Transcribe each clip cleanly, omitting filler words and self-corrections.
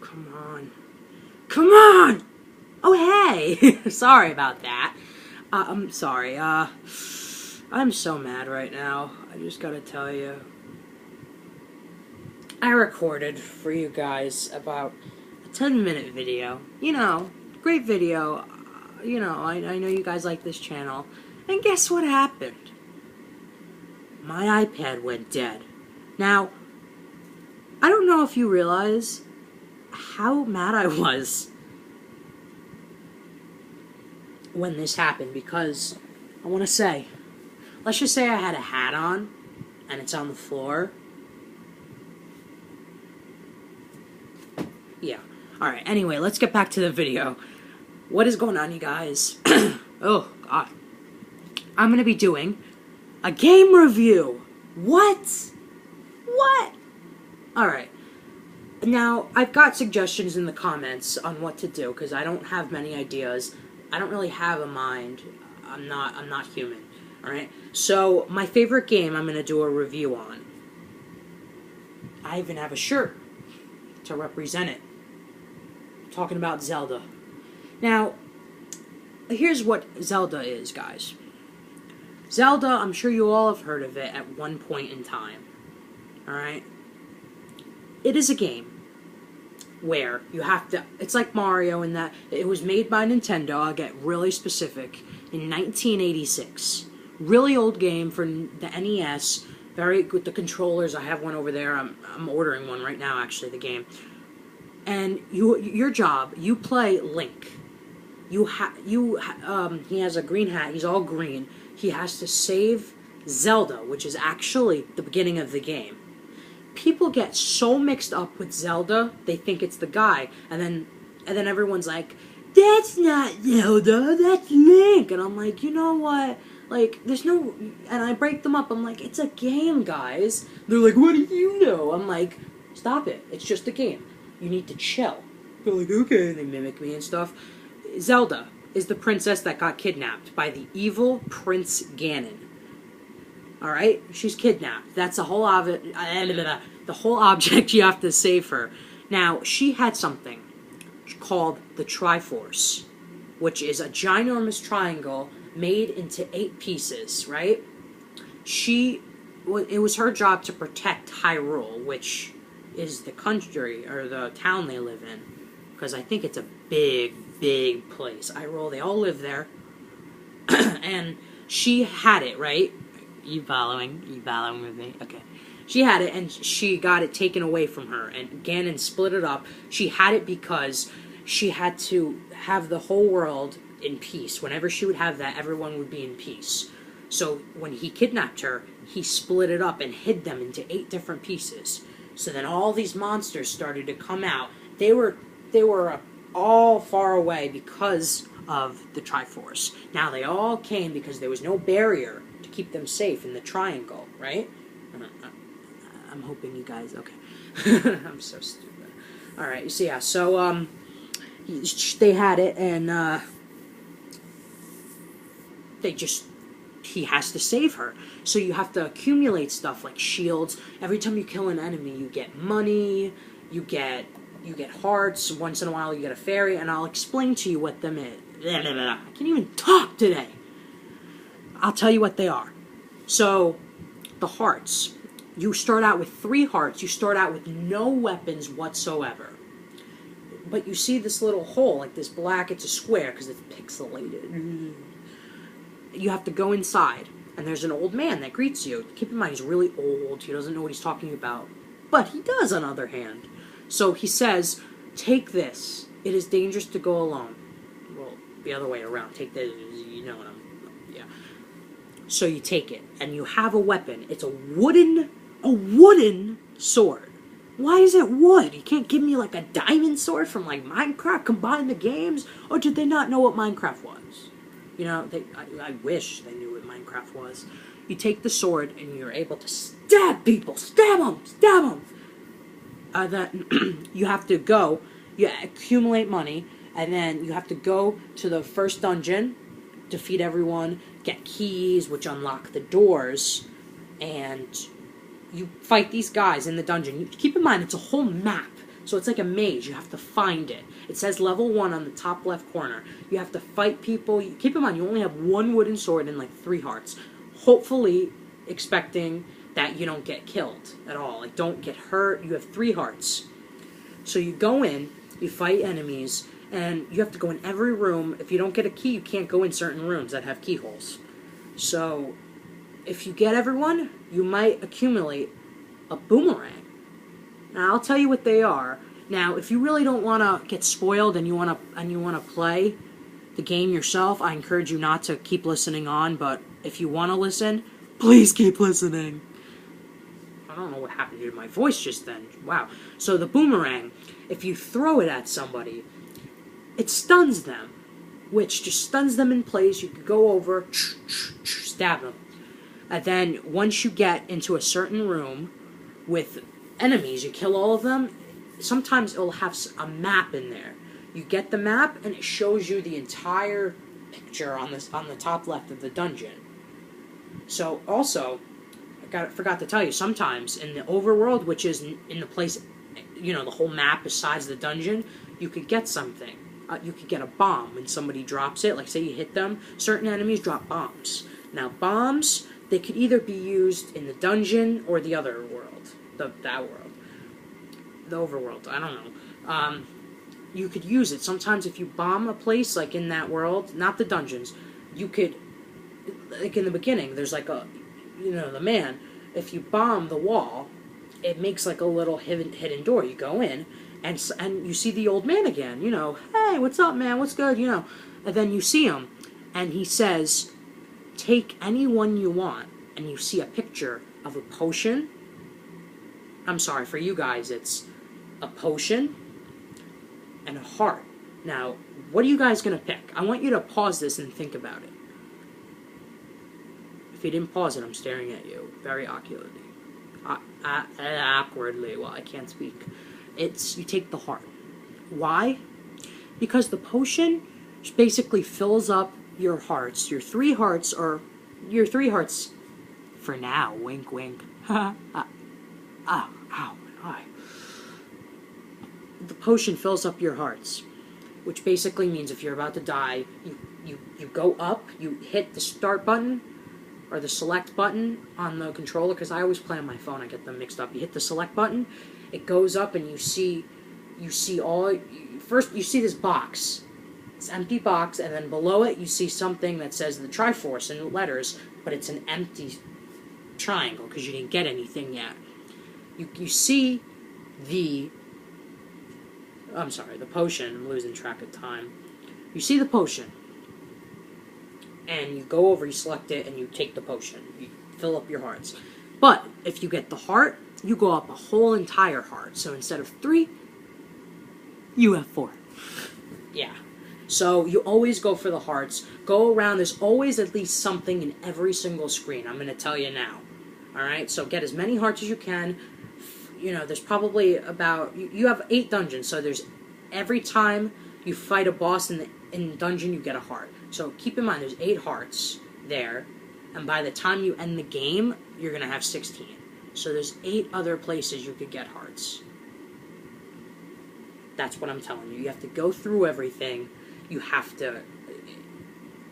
come on. Come on! Oh, hey! Sorry about that. I'm sorry. I'm so mad right now. I just gotta tell you. I recorded for you guys about a 10-minute video. You know, great video. You know, I know you guys like this channel. And guess what happened? My iPad went dead. Now, I don't know if you realize how mad I was when this happened, because I want to say, let's just say I had a hat on and it's on the floor. Yeah. Alright, anyway, let's get back to the video. What is going on, you guys? Oh, God. I'm going to be doing a game review. What? What? Alright. Now, I've got suggestions in the comments on what to do, because I don't have many ideas. I don't really have a mind. I'm not human. Alright? So, my favorite game I'm going to do a review on. I even have a shirt to represent it. I'm talking about Zelda. Now, here's what Zelda is, guys. Zelda, I'm sure you all have heard of it at one point in time. Alright? It is a game where you have to... It's like Mario in that it was made by Nintendo. I'll get really specific. In 1986. Really old game for the NES. Very good. The controllers, I have one over there. I'm ordering one right now, actually, the game. And your job, you play Link. He has a green hat. He's all green. He has to save Zelda, which is actually the beginning of the game. People get so mixed up with Zelda, they think it's the guy, and then everyone's like, "That's not Zelda, that's Link," and I'm like, you know what? Like, there's no, and I break them up. I'm like, it's a game, guys. They're like, what do you know? I'm like, stop it. It's just a game. You need to chill. They're like, okay, and they mimic me and stuff. Zelda is the princess that got kidnapped by the evil Prince Ganon. Alright? She's kidnapped. That's the whole of it. The whole object you have to save her. Now, she had something called the Triforce, which is a ginormous triangle made into 8 pieces, right? It was her job to protect Hyrule, which is the country, or the town they live in. Because I think it's a big, big place. Hyrule, they all live there. And she had it, right? You following with me? Okay. She had it, and she got it taken away from her, and Ganon split it up. She had it because she had to have the whole world in peace. Whenever she would have that, everyone would be in peace. So when he kidnapped her, he split it up and hid them into 8 different pieces. So then all these monsters started to come out. They were all far away because of the Triforce. Now they all came because there was no barrier to keep them safe in the triangle, right? I'm hoping you guys... Okay. I'm so stupid. Alright, so yeah, so, they had it, and, he has to save her. So you have to accumulate stuff like shields. Every time you kill an enemy, you get money, you get hearts, once in a while you get a fairy, and I'll explain to you what them is. I can't even talk today. I'll tell you what they are. So, the hearts. You start out with 3 hearts. You start out with no weapons whatsoever. But you see this little hole, like this black, it's a square because it's pixelated. You have to go inside, and there's an old man that greets you. Keep in mind, he's really old. He doesn't know what he's talking about. But he does, on the other hand. So he says, take this. It is dangerous to go alone. Well, the other way around. Take this, you know what I'm... Yeah. So you take it, and you have a weapon. It's a wooden sword. Why is it wood? You can't give me like a diamond sword from like Minecraft, combine the games? Or did they not know what Minecraft was? You know, I wish they knew what Minecraft was. You take the sword and you're able to stab people. Stab them! Stab them! Then you have to go, you accumulate money, and then you have to go to the first dungeon, defeat everyone, get keys, which unlock the doors, and you fight these guys in the dungeon. Keep in mind, it's a whole map. So it's like a maze. You have to find it. It says level 1 on the top left corner. You have to fight people. Keep in mind, you only have 1 wooden sword and like 3 hearts. Hopefully, expecting that you don't get killed at all. Like, don't get hurt. You have 3 hearts. So you go in, you fight enemies, and you have to go in every room. If you don't get a key, you can't go in certain rooms that have keyholes. So if you get everyone, you might accumulate a boomerang. Now, I'll tell you what they are. Now, if you really don't want to get spoiled and you want to play the game yourself, I encourage you not to keep listening on, but if you want to listen, please keep listening. I don't know what happened to my voice just then. Wow. So the boomerang, if you throw it at somebody, it stuns them, which just stuns them in place. You could go over, stab them. And then once you get into a certain room with enemies, you kill all of them, sometimes it'll have a map in there. You get the map, and it shows you the entire picture on the top left of the dungeon. So, also, forgot to tell you, sometimes in the overworld, which is in the place, the whole map besides the dungeon, you could get something. You could get a bomb when somebody drops it. Like, say you hit them, certain enemies drop bombs. Now, bombs, they could either be used in the dungeon or the other world. That world. The overworld. I don't know. You could use it. Sometimes if you bomb a place, like in that world, not the dungeons, you could, like in the beginning, there's like a, the man, if you bomb the wall, it makes like a little hidden door. You go in, and you see the old man again, hey, what's up, man, what's good, and then you see him, and he says, take any one you want, and you see a picture of a potion. I'm sorry, for you guys, it's a potion and a heart. Now, what are you guys going to pick? I want you to pause this and think about it. If you didn't pause it, I'm staring at you very awkwardly. Well, I can't speak. You take the heart. Why? Because the potion basically fills up your hearts. Your 3 hearts are... Your 3 hearts... For now. Wink, wink. Ow, my eye. The potion fills up your hearts, which basically means if you're about to die, you go up, you hit the start button, or the select button on the controller, because I always play on my phone, I get them mixed up. You hit the select button, it goes up, and you see first you see this box, this empty box, and then below it you see something that says the Triforce in letters, but it's an empty triangle, because you didn't get anything yet. You see the potion. I'm losing track of time. You see the potion, and you go over, you select it, and you take the potion. You fill up your hearts. But if you get the heart, you go up a whole entire heart. So instead of 3, you have 4. Yeah. So you always go for the hearts. Go around. There's always at least something in every single screen. I'm going to tell you now. Alright? So get as many hearts as you can. There's probably about... You have 8 dungeons, so there's... Every time you fight a boss in the dungeon, you get a heart. So keep in mind, there's 8 hearts there, and by the time you end the game, you're going to have 16. So there's 8 other places you could get hearts. That's what I'm telling you. You have to go through everything. You have to...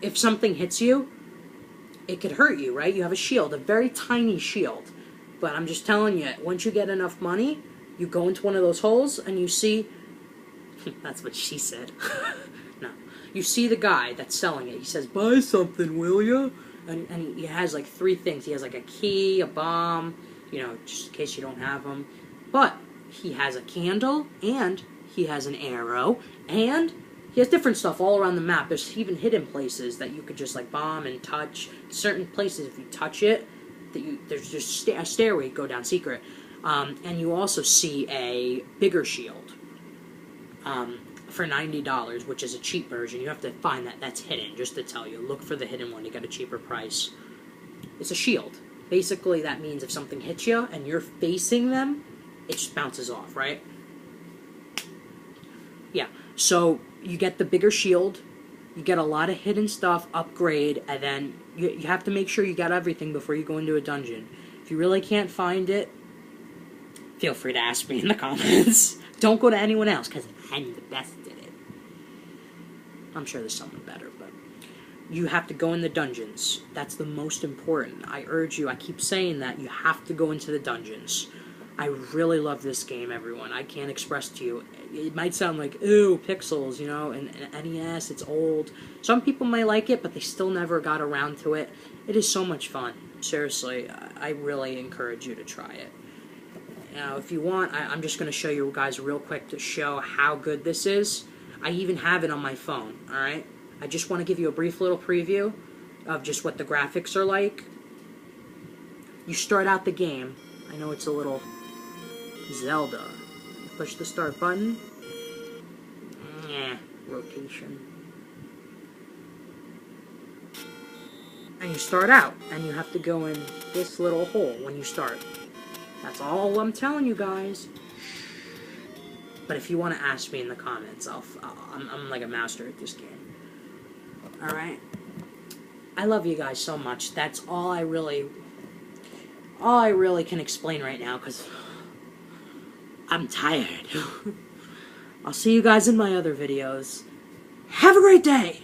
If something hits you, it could hurt you, right? You have a shield, a very tiny shield. But I'm just telling you, once you get enough money, you go into one of those holes, and you see... That's what she said. No. You see the guy that's selling it. He says, buy something, will ya? And he has like 3 things. He has like a key, a bomb, just in case you don't have them. But he has a candle, and he has an arrow, and he has different stuff all around the map. There's even hidden places that you could just like bomb and touch. Certain places, if you touch it, there's just a stairway you go down secret. And you also see a bigger shield. For $90, which is a cheap version. You have to find that. That's hidden, just to tell you. Look for the hidden one to get a cheaper price. It's a shield. Basically, that means if something hits you and you're facing them, it just bounces off, right? Yeah. So, you get the bigger shield, you get a lot of hidden stuff, upgrade, and then you have to make sure you got everything before you go into a dungeon. If you really can't find it, feel free to ask me in the comments. Don't go to anyone else, because I'm the best at it. I'm sure there's someone better, but you have to go in the dungeons. That's the most important. I urge you, I keep saying that, you have to go into the dungeons. I really love this game, everyone. I can't express to you. It might sound like, ooh, pixels, you know, and NES, it's old. Some people may like it, but they still never got around to it. It is so much fun. Seriously, I really encourage you to try it. Now, if you want, I'm just going to show you guys real quick to show how good this is. I even have it on my phone, alright? I just want to give you a brief little preview of just what the graphics are like. You start out the game. I know it's a little Zelda. Push the start button. Rotation. And you start out, and you have to go in this little hole when you start. That's all I'm telling you guys. But if you want to ask me in the comments, I'm like a master at this game. Alright? I love you guys so much. That's all I really can explain right now, because I'm tired. I'll see you guys in my other videos. Have a great day!